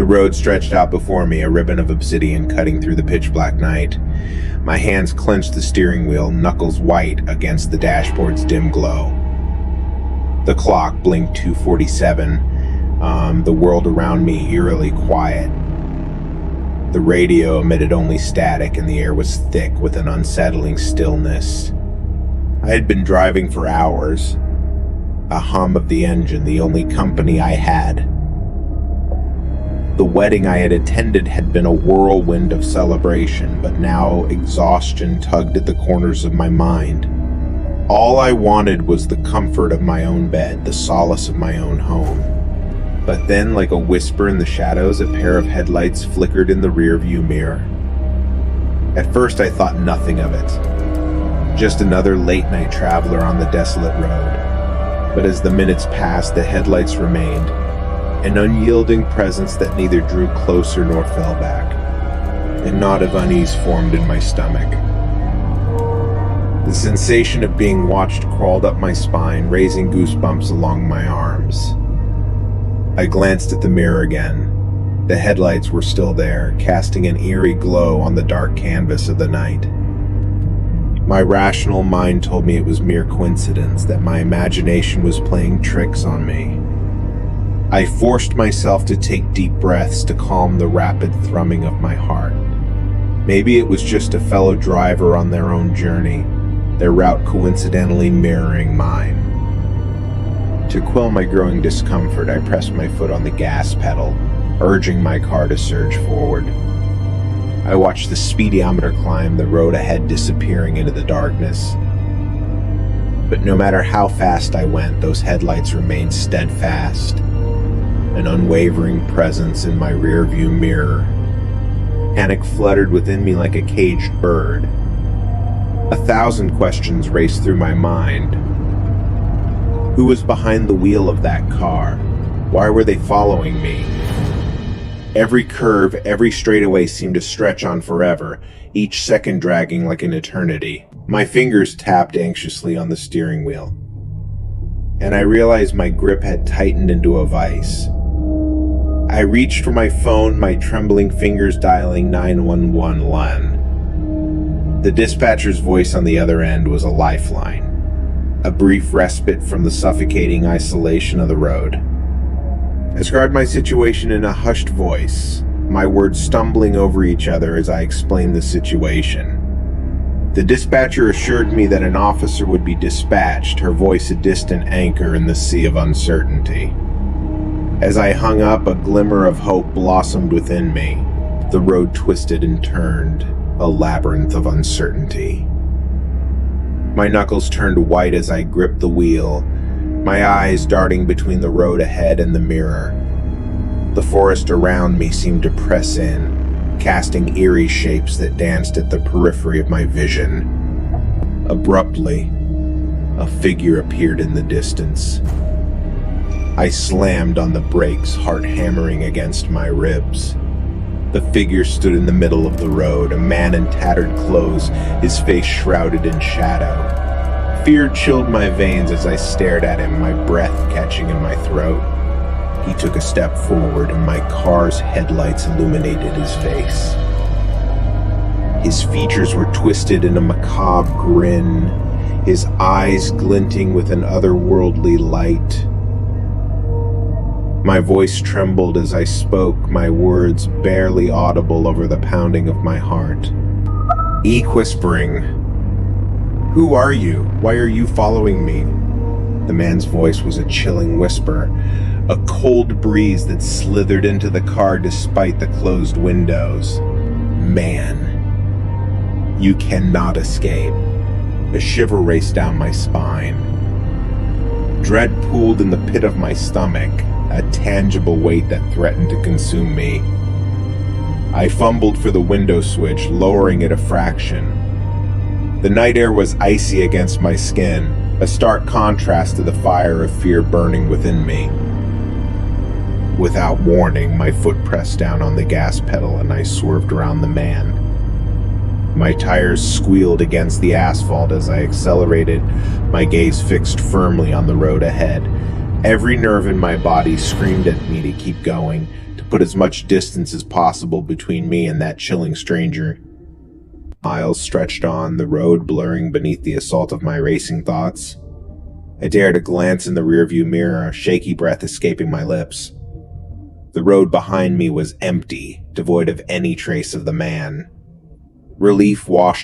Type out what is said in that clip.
The road stretched out before me, a ribbon of obsidian cutting through the pitch-black night. My hands clenched the steering wheel, knuckles white against the dashboard's dim glow. The clock blinked 2:47, the world around me eerily quiet. The radio emitted only static, and the air was thick with an unsettling stillness. I had been driving for hours, a hum of the engine the only company I had. The wedding I had attended had been a whirlwind of celebration, but now exhaustion tugged at the corners of my mind. All I wanted was the comfort of my own bed, the solace of my own home. But then, like a whisper in the shadows, a pair of headlights flickered in the rearview mirror. At first I thought nothing of it. Just another late-night traveler on the desolate road. But as the minutes passed, the headlights remained, an unyielding presence that neither drew closer nor fell back. A knot of unease formed in my stomach. The sensation of being watched crawled up my spine, raising goosebumps along my arms. I glanced at the mirror again. The headlights were still there, casting an eerie glow on the dark canvas of the night. My rational mind told me it was mere coincidence, that my imagination was playing tricks on me. I forced myself to take deep breaths to calm the rapid thrumming of my heart. Maybe it was just a fellow driver on their own journey, their route coincidentally mirroring mine. To quell my growing discomfort, I pressed my foot on the gas pedal, urging my car to surge forward. I watched the speedometer climb, the road ahead disappearing into the darkness. But no matter how fast I went, those headlights remained steadfast, an unwavering presence in my rearview mirror. Panic fluttered within me like a caged bird. 1,000 questions raced through my mind. Who was behind the wheel of that car? Why were they following me? Every curve, every straightaway seemed to stretch on forever, each second dragging like an eternity. My fingers tapped anxiously on the steering wheel, and I realized my grip had tightened into a vice. I reached for my phone, my trembling fingers dialing 911 LAN. The dispatcher's voice on the other end was a lifeline, a brief respite from the suffocating isolation of the road. I described my situation in a hushed voice, my words stumbling over each other as I explained the situation. The dispatcher assured me that an officer would be dispatched, her voice a distant anchor in the sea of uncertainty. As I hung up, a glimmer of hope blossomed within me. The road twisted and turned, a labyrinth of uncertainty. My knuckles turned white as I gripped the wheel, my eyes darting between the road ahead and the mirror. The forest around me seemed to press in, casting eerie shapes that danced at the periphery of my vision. Abruptly, a figure appeared in the distance. I slammed on the brakes, heart hammering against my ribs. The figure stood in the middle of the road, a man in tattered clothes, his face shrouded in shadow. Fear chilled my veins as I stared at him, my breath catching in my throat. He took a step forward, and my car's headlights illuminated his face. His features were twisted in a macabre grin, his eyes glinting with an otherworldly light. My voice trembled as I spoke, my words barely audible over the pounding of my heart. Whispering, "Who are you? Why are you following me?" The man's voice was a chilling whisper, a cold breeze that slithered into the car despite the closed windows. "Man, you cannot escape." A shiver raced down my spine. Dread pooled in the pit of my stomach, a tangible weight that threatened to consume me. I fumbled for the window switch, lowering it a fraction. The night air was icy against my skin, a stark contrast to the fire of fear burning within me. Without warning, my foot pressed down on the gas pedal and I swerved around the man. My tires squealed against the asphalt as I accelerated, my gaze fixed firmly on the road ahead. Every nerve in my body screamed at me to keep going, to put as much distance as possible between me and that chilling stranger. Miles stretched on, the road blurring beneath the assault of my racing thoughts. I dared a glance in the rearview mirror, a shaky breath escaping my lips. The road behind me was empty, devoid of any trace of the man. Relief washed